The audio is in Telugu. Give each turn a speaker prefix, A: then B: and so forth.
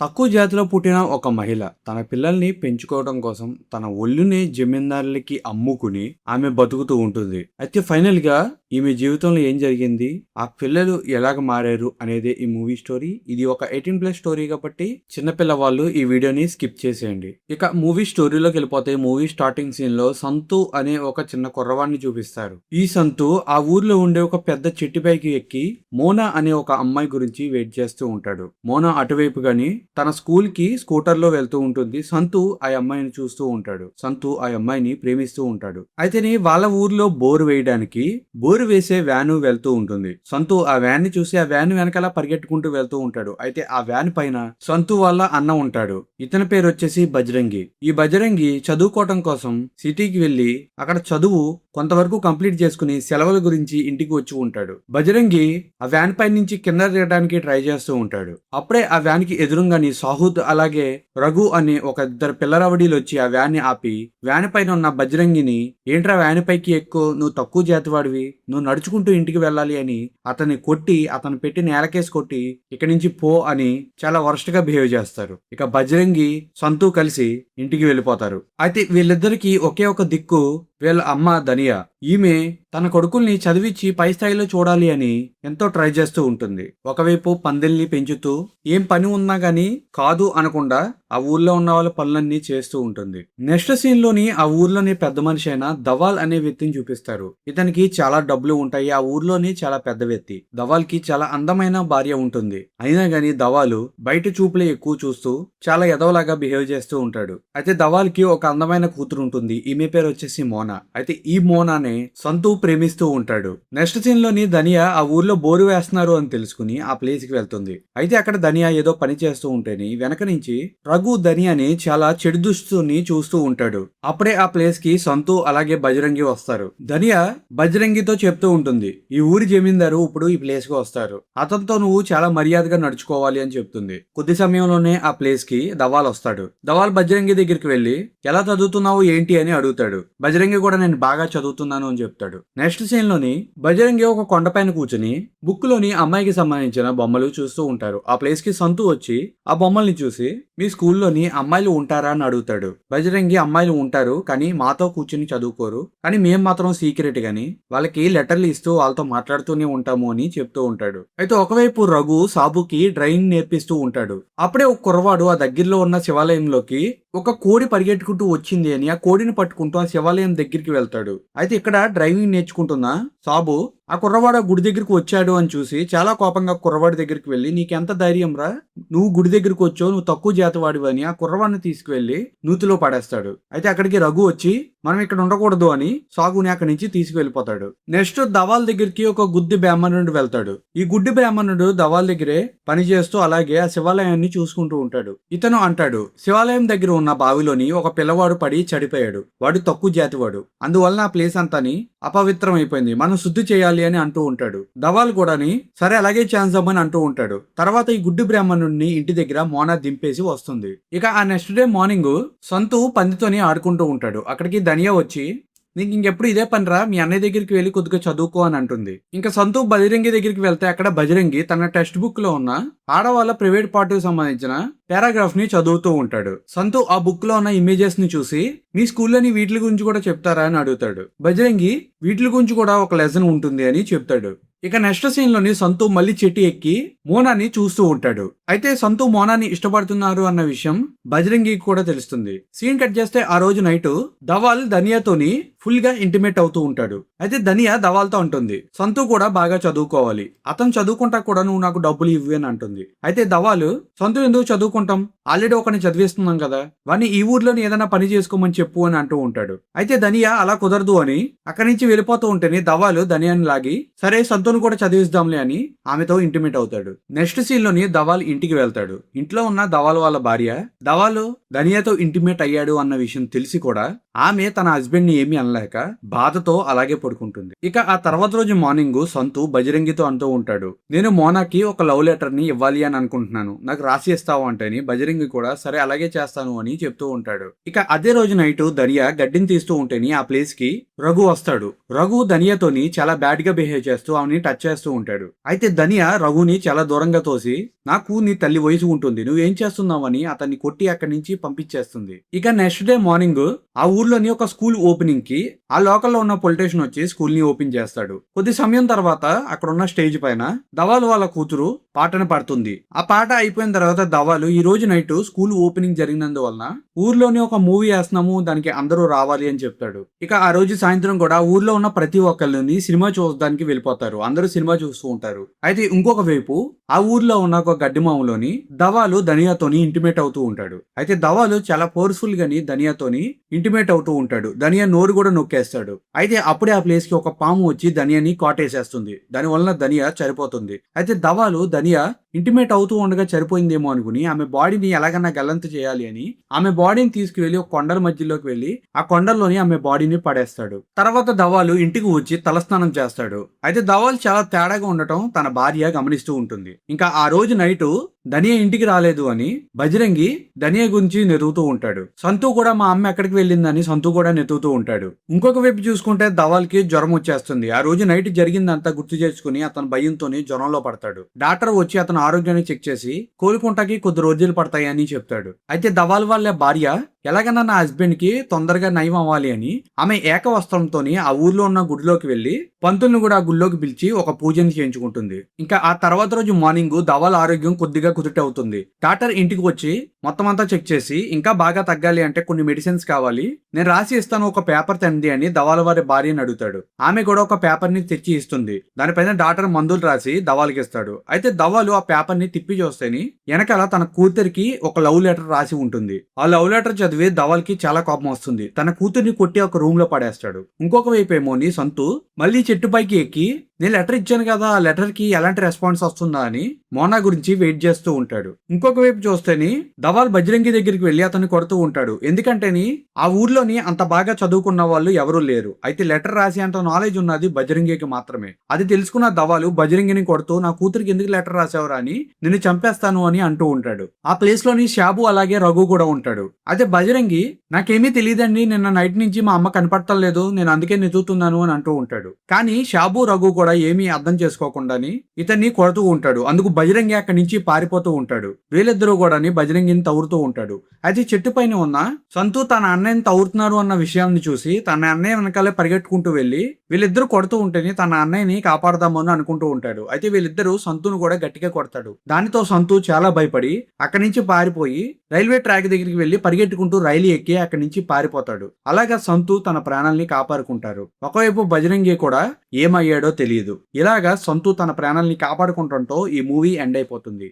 A: తక్కువ జాతిలో పుట్టిన ఒక మహిళ తన పిల్లల్ని పెంచుకోవడం కోసం తన ఒళ్ళుని జమీందారులకి అమ్ముకుని ఆమె బతుకుతూ ఉంటుంది. అయితే ఫైనల్ గా ఈమె జీవితంలో ఏం జరిగింది, ఆ పిల్లలు ఎలాగ మారారు అనేది ఈ మూవీ స్టోరీ. ఇది ఒక 18+ స్టోరీ కాబట్టి చిన్నపిల్ల వాళ్ళు ఈ వీడియోని స్కిప్ చేసేయండి. ఇక మూవీ స్టోరీలోకి వెళ్ళిపోతే మూవీ స్టార్టింగ్ సీన్ లో సంతు అనే ఒక చిన్న కుర్రవాడిని చూపిస్తారు. ఈ సంతు ఆ ఊర్లో ఉండే ఒక పెద్ద చెట్టుపైకి ఎక్కి మోనా అనే ఒక అమ్మాయి గురించి వెయిట్ చేస్తూ ఉంటాడు. మోనా అటువైపు గాని తన స్కూల్ కి స్కూటర్ లో వెళ్తూ ఉంటుంది. సంతు ఆ అమ్మాయిని చూస్తూ ఉంటాడు. సంతు ఆ అమ్మాయిని ప్రేమిస్తూ ఉంటాడు. అయితేనే వాళ్ళ ఊర్లో బోరు వేయడానికి బోరు వేసే వ్యాను వెళ్తూ ఉంటుంది. సంతు ఆ వ్యాన్ ని చూసి ఆ వ్యాన్ వెనకాల పరిగెట్టుకుంటూ వెళ్తూ ఉంటాడు. అయితే ఆ వ్యాన్ పైన సంతు వాళ్ళ అన్న ఉంటాడు. ఇతని పేరు వచ్చేసి బజరంగి. ఈ బజరంగి చదువుకోవటం కోసం సిటీకి వెళ్లి అక్కడ చదువు కొంతవరకు కంప్లీట్ చేసుకుని సెలవుల గురించి ఇంటికి వచ్చి ఉంటాడు. బజరంగి ఆ వ్యాన్ పై నుంచి కింద దిగడానికి ట్రై చేస్తూ ఉంటాడు. అప్పుడే ఆ వ్యాన్ కి ఎదురుగాని సాహుద్ అలాగే రఘు అనే ఒక ఇద్దరు పిల్లరవడీలు వచ్చి ఆ వ్యాన్ ని ఆపి వ్యాన్ పైన ఉన్న బజరంగిని, ఏంట్రా వ్యాన్ పైకి ఎక్కువ, నువ్వు తక్కువ జాతివాడివి, నువ్వు నడుచుకుంటూ ఇంటికి వెళ్ళాలి అని అతన్ని కొట్టి అతను పెట్టి నేలకేసి కొట్టి ఇక్కడి నుంచి పో అని చాలా వరస్ట్ గా బిహేవ్ చేస్తారు. ఇక బజరంగి సంతు కలిసి ఇంటికి వెళ్ళిపోతారు. అయితే వీళ్ళిద్దరికి ఒకే ఒక దిక్కు వీళ్ళ అమ్మ ధనియా. ఈమె తన కొడుకుల్ని చదివించి పై స్థాయిలో చూడాలి అని ఎంతో ట్రై చేస్తూ ఉంటుంది. ఒకవైపు పందిల్ని పెంచుతూ ఏం పని ఉన్నా గానీ కాదు అనకుండా ఆ ఊర్లో ఉన్న వాళ్ళ పనులన్నీ చేస్తూ ఉంటుంది. నెక్స్ట్ సీన్ లోని ఆ ఊర్లోని పెద్ద మనిషి అయిన దవాల్ అనే వ్యక్తిని చూపిస్తారు. ఇతనికి చాలా డబ్బులు ఉంటాయి. ఆ ఊర్లోని చాలా పెద్ద వ్యక్తి. దవాల్ కి చాలా అందమైన భార్య ఉంటుంది. అయినా గానీ దవాలు బయట చూపులే ఎక్కువ చూస్తూ చాలా ఎదవలాగా బిహేవ్ చేస్తూ ఉంటాడు. అయితే దవాల్ కి ఒక అందమైన కూతురు ఉంటుంది. ఈమె పేరు వచ్చేసి మోనా. అయితే ఈ మోనానే సంతు ప్రేమిస్తూ ఉంటాడు. నెక్స్ట్ సీన్ లోని ధనియా ఆ ఊర్లో బోరు వేస్తున్నారు అని తెలుసుకుని ఆ ప్లేస్ కి వెళ్తుంది. అయితే అక్కడ ధనియా ఏదో పని చేస్తూ ఉంటేని వెనక నుంచి రఘు ధనియాని చాలా చెడు దుస్తుని చూస్తూ ఉంటాడు. అప్పుడే ఆ ప్లేస్ కి సంతు అలాగే బజరంగి వస్తారు. ధనియా బజరంగితో చెప్తూ ఉంటుంది, ఈ ఊరి జమీందారు ఇప్పుడు ఈ ప్లేస్ కి వస్తారు, అతనితో నువ్వు చాలా మర్యాదగా నడుచుకోవాలి అని చెప్తుంది. కొద్ది సమయంలోనే ఆ ప్లేస్ కి దవాల్ వస్తాడు. దవాల్ బజరంగి దగ్గరికి వెళ్లి ఎలా చదువుతున్నావు ఏంటి అని అడుగుతాడు. బజరంగి కూడా నేను బాగా చదువుతున్నాను అని చెప్తాడు. నెక్స్ట్ సీన్ లోని బజరంగి ఒక కొండపైన కూర్చుని బుక్ లోని అమ్మాయికి సంబంధించిన బొమ్మలు చూస్తూ ఉంటారు. ఆ ప్లేస్ కి సంతు వచ్చి ఆ బొమ్మల్ని చూసి మీ స్కూల్లోని అమ్మాయిలు ఉంటారా అని అడుగుతాడు. బజరంగి అమ్మాయిలు ఉంటారు, కానీ మాతో కూర్చుని చదువుకోరు, కానీ మేం మాత్రం సీక్రెట్ గాని వాళ్ళకి లెటర్లు ఇస్తూ వాళ్ళతో మాట్లాడుతూనే ఉంటాము అని చెప్తూ ఉంటాడు. అయితే ఒకవైపు రఘు సాబుకి డ్రైవింగ్ నేర్పిస్తూ ఉంటాడు. అప్పుడే ఒక కుర్రవాడు ఆ దగ్గరలో ఉన్న శివాలయంలోకి ఒక కోడి పరిగెట్టుకుంటూ వచ్చింది అని ఆ కోడిని పట్టుకుంటూ ఆ శివాలయం దగ్గరికి వెళ్తాడు. అయితే ఇక్కడ డ్రైవింగ్ నేర్చుకుంటున్న సాబు ఆ కుర్రవాడు గుడి దగ్గరికి వచ్చాడు అని చూసి చాలా కోపంగా కుర్రవాడి దగ్గరికి వెళ్ళి, నీకెంత ధైర్యం రా, నువ్వు గుడి దగ్గరికి వచ్చావు, నువ్వు తక్కువ జాతివాడివి అని ఆ కుర్రవాడిని తీసుకువెళ్లి నూతిలో పడేస్తాడు. అయితే అక్కడికి రఘు వచ్చి మనం ఇక్కడ ఉండకూడదు అని సాగుని అక్కడి నుంచి తీసుకువెళ్ళిపోతాడు. నెక్స్ట్ దవాల్ దగ్గరికి ఒక గుడ్డి బ్రాహ్మణుడు వెళ్తాడు. ఈ గుడ్డి బ్రాహ్మణుడు దవాల్ దగ్గరే పని చేస్తూ అలాగే ఆ శివాలయాన్ని చూసుకుంటూ ఉంటాడు. ఇతను అంటాడు, శివాలయం దగ్గర ఉన్న బావిలోని ఒక పిల్లవాడు పడి చడిపోయాడు, వాడు తక్కువ జాతివాడు, అందువలన ఆ ప్లేస్ అంతాని అపవిత్రం అయిపోయింది, మనం శుద్ధి చేయాలి అని అంటూ ఉంటాడు. దవాల్ కూడాని సరే అలాగే ఛాన్స్ అవ్వని అంటూ ఉంటాడు. తర్వాత ఈ గుడ్డి బ్రాహ్మణుడిని ఇంటి దగ్గర మోనా దింపేసి వస్తుంది. ఇక ఆ నెక్స్ట్ డే మార్నింగ్ సంతు పందితోని ఆడుకుంటూ ఉంటాడు. అక్కడికి ధనియా వచ్చి, నీకు ఇంకెప్పుడు ఇదే పనిరా, మీ అన్నయ్య దగ్గరికి వెళ్ళి కొద్దిగా చదువుకో అని అంటుంది. ఇంకా సంతు బజరంగి దగ్గరికి వెళ్తే అక్కడ బజరంగి తన టెక్స్ట్ బుక్ లో ఉన్న ఆడవాళ్ళ ప్రైవేట్ పార్ట్ కి సంబంధించిన పారాగ్రాఫ్ ని చదువుతూ ఉంటాడు. సంతు ఆ బుక్ లో ఉన్న ఇమేజెస్ ని చూసి, మీ స్కూల్లోని వీటి గురించి కూడా చెప్తారా అని అడుగుతాడు. బజరంగి వీటి గురించి కూడా ఒక లెసన్ ఉంటుంది అని చెప్తాడు. ఇక నెక్స్ట్ సీన్ లోని సంతు మళ్ళీ చెట్టు ఎక్కి మోనాని చూస్తూ ఉంటాడు. అయితే సంతు మోనాని ఇష్టపడుతున్నారు అన్న విషయం బజరంగికి కూడా తెలుస్తుంది. సీన్ కట్ చేస్తే ఆ రోజు నైట్ దవాల్ ధనియాతోని ఫుల్ గా ఇంటిమేట్ అవుతూ ఉంటాడు. అయితే ధనియా దవాల్తో అంటుంది, సంతు కూడా బాగా చదువుకోవాలి, అతను చదువుకుంటా కూడా నువ్వు నాకు డబ్బులు ఇవ్వు అని అంటుంది. అయితే దవాలు, సంతు ఎందుకు చదువుకుంటాం, ఆల్రెడీ ఒకరిని చదివిస్తున్నాం కదా, వాడిని ఈ ఊర్లోని ఏదైనా పని చేసుకోమని చెప్పు అని అంటూ ఉంటాడు. అయితే ధనియా అలా కుదరదు అని అక్కడి నుంచి వెళ్ళిపోతూ ఉంటేనే దవాలు ధనియాని లాగి, సరే సంతును కూడా చదివిస్తాంలే అని ఆమెతో ఇంటిమేట్ అవుతాడు. నెక్స్ట్ సీన్ లోని దవాల్ ఇంటికి వెళ్తాడు. ఇంట్లో ఉన్న దవాల్ వాళ్ళ భార్య దవాలు ధనియాతో ఇంటిమేట్ అయ్యాడు అన్న విషయం తెలిసి కూడా ఆమె తన హస్బెండ్ ని ఏమీ అనలేక బాధతో అలాగే పడుకుంటుంది. ఇక ఆ తర్వాత రోజు మార్నింగ్ సంతు బజరంగితో అంటూ ఉంటాడు, నేను మోనాకి ఒక లవ్ లెటర్ ని ఇవ్వాలి అని అనుకుంటున్నాను, నాకు రాసి ఇస్తావు అంటేని బజరంగి కూడా సరే అలాగే చేస్తాను అని చెప్తూ ఉంటాడు. ఇక అదే రోజు నైట్ ధనియా గడ్డిని తీస్తూ ఉంటేని ఆ ప్లేస్ కి రఘు వస్తాడు. రఘు ధనియాతోని చాలా బ్యాడ్ గా బిహేవ్ చేస్తూ ఆమె ధనియాని టచ్ చేస్తూ ఉంటాడు. అయితే ధనియా రఘుని చాలా దూరంగా తోసి, నాకు నీ తల్లి వయసు ఉంటుంది, నువ్వేం చేస్తున్నావని అతన్ని కొట్టి అక్కడి నుంచి పంపించేస్తుంది. ఇక నెక్స్ట్ డే మార్నింగ్ ఆ ఊర్లోని ఒక స్కూల్ ఓపెనింగ్ కి ఆ లోకల్లో ఉన్న పొలిటీషియన్ వచ్చి స్కూల్ ని ఓపెన్ చేస్తాడు. కొద్ది సమయం తర్వాత అక్కడ ఉన్న స్టేజ్ పైన ధవాల్ వాళ్ళ కూతురు పాటను పాడుతుంది. ఆ పాట అయిపోయిన తర్వాత ధవాలు ఈ రోజు నైట్ స్కూల్ ఓపెనింగ్ జరిగినందువలన ఊర్లోని ఒక మూవీ వేస్తున్నాము, దానికి అందరూ రావాలి అని చెప్తాడు. ఇక ఆ రోజు సాయంత్రం కూడా ఊర్లో ఉన్న ప్రతి ఒక్కరిని సినిమా చూడడానికి వెళ్ళిపోతారు. అందరూ సినిమా చూస్తూ ఉంటారు. అయితే ఇంకొక వైపు ఆ ఊర్లో ఉన్న ఒక గడ్డి మాములోని ధవాలు ధనియాతోని ఇంటిమేట్ అవుతూ ఉంటాడు. అయితే ధవాలు చాలా పవర్ఫుల్ గాని ధనియాతోని ఇంటిమేట్ అవుతూ ఉంటాడు. ధనియా నోరు కూడా నొక్కేస్తాడు. అయితే అప్పుడే ఆ ప్లేస్ కి ఒక పాము వచ్చి ధనియాని కాటేసేస్తుంది. దాని వలన ధనియా చనిపోతుంది. అయితే ధవాలు ధనియా ఇంటిమేట్ అవుతూ ఉండగా చనిపోయిందేమో అనుకుని ఆమె బాడీని ఎలాగన్నా గల్లంతు చేయాలి అని ఆమె బాడీని తీసుకువెళ్లి ఒక కొండల మధ్యలోకి వెళ్లి ఆ కొండల్లోని ఆమె బాడీని పడేస్తాడు. తర్వాత ధవాలు ఇంటికి వచ్చి తలస్నానం చేస్తాడు. అయితే ధవాలు చాలా తేడాగా ఉండటం తన భార్య గమనిస్తూ ఉంటుంది. ఇంకా ఆ రోజు నైటు ధనియా ఇంటికి రాలేదు అని బజరంగి ధనియా గురించి నెతుకుతూ ఉంటాడు. సంతు కూడా మా అమ్మ ఎక్కడికి వెళ్ళిందని సంతు కూడా నెతుకుతూ ఉంటాడు. ఇంకొక వైపు చూసుకుంటే ధవాల్కి జ్వరం వచ్చేస్తుంది. ఆ రోజు నైట్ జరిగిందంతా గుర్తు చేసుకుని అతను భయంతోని జ్వరంలో పడతాడు. డాక్టర్ వచ్చి అతను ఆరోగ్యాన్ని చెక్ చేసి కోలుకుంటాకి కొద్ది రోజులు పడతాయని చెప్తాడు. అయితే ధవాల్ వాళ్ళ భార్య ఎలాగన్నా నా హస్బెండ్ కి తొందరగా నయం అవ్వాలి అని ఆమె ఏకవస్త్రంతోని ఆ ఊర్లో ఉన్న గుడిలోకి వెళ్లి పంతుల్ని కూడా ఆ గుడిలోకి పిలిచి ఒక పూజని చేయించుకుంటుంది. ఇంకా ఆ తర్వాత రోజు మార్నింగ్ ధవాల్ ఆరోగ్యం కొద్దిగా కుదుట అవుతుంది. డాక్టర్ ఇంటికి వచ్చి మొత్తం అంతా చెక్ చేసి ఇంకా బాగా తగ్గాలి అంటే కొన్ని మెడిసిన్స్ కావాలి, నేను రాసి ఇస్తాను, ఒక పేపర్ తండి అని ధవాల్ వారి భార్యని అడుగుతాడు. ఆమె కూడా ఒక పేపర్ ని తెచ్చి ఇస్తుంది. దానిపైన డాక్టర్ మందులు రాసి ధవాల్కి ఇస్తాడు. అయితే ధవాలు ఆ పేపర్ ని తిప్పి చూస్తేని వెనకాల తన కూతురికి ఒక లవ్ లెటర్ రాసి ఉంటుంది. ఆ లవ్ లెటర్ చదివి ధవాల్ కి చాలా కోపం వస్తుంది. తన కూతుర్ని కొట్టి ఒక రూమ్ లో పడేస్తాడు. ఇంకొక వైపు ఏమోని సంతు మళ్ళీ చెట్టు పైకి ఎక్కి నేను లెటర్ ఇచ్చాను కదా, ఆ లెటర్ కి ఎలాంటి రెస్పాన్స్ వస్తుందా అని మోనా గురించి వెయిట్ చేస్తూ ఉంటాడు. ఇంకొక వైపు చూస్తేని ధవాల్ బజరంగి దగ్గరికి వెళ్లి అతన్ని కొడుతూ ఉంటాడు. ఎందుకంటేని ఆ ఊర్లోని అంత బాగా చదువుకున్న వాళ్ళు ఎవరూ లేరు. అయితే లెటర్ రాసి అంత నాలెడ్జ్ ఉన్నది బజరంగికి మాత్రమే. అది తెలుసుకున్న ధవాలు బజరంగిని కొడుతూ నా కూతురికి ఎందుకు లెటర్ రాసావురా అని నిన్ను చంపేస్తాను అని అంటూ ఉంటాడు. ఆ ప్లేస్ లోని షాబు అలాగే రఘు కూడా ఉంటాడు. అయితే బజరంగి నాకేమీ తెలియదండి, నిన్న నైట్ నుంచి మా అమ్మ కనపడతలేదు, నేను అందుకే నెతుకుతున్నాను అని అంటూ ఉంటాడు. కానీ షాబు రఘు కూడా ఏమీ అర్థం చేసుకోకుండాని ఇతన్ని కొడుతూ ఉంటాడు. అందుకు బజరంగి అక్కడి నుంచి పారిపోతూ ఉంటాడు. వీళ్ళిద్దరూ కూడా బజరంగిని తవ్వుతూ ఉంటాడు. అయితే చెట్టు పైన ఉన్న సంతు తన అన్నయ్యని తవ్వుతున్నారు అన్న విషయాన్ని చూసి తన అన్నయ్య వెనకాలే పరిగెట్టుకుంటూ వెళ్లి వీళ్ళిద్దరూ కొడుతూ ఉంటేనే తన అన్నయ్యని కాపాడదామని అనుకుంటూ ఉంటాడు. అయితే వీళ్ళిద్దరూ సంతును కూడా గట్టిగా కొడతాడు. దానితో సంతు చాలా భయపడి అక్కడి నుంచి పారిపోయి రైల్వే ట్రాక్ దగ్గరికి వెళ్లి పరిగెట్టుకుంటూ రైలు ఎక్కి అక్కడి నుంచి పారిపోతాడు. అలాగా సంతు తన ప్రాణాల్ని కాపాడుకుంటారు. ఒకవైపు బజరంగి కూడా ఏమయ్యాడో తెలియదు. ఇలాగా సంతు తన ప్రాణాల్ని కాపాడుకుంటంతో ఈ మూవీ ఎండ్ అయిపోతుంది.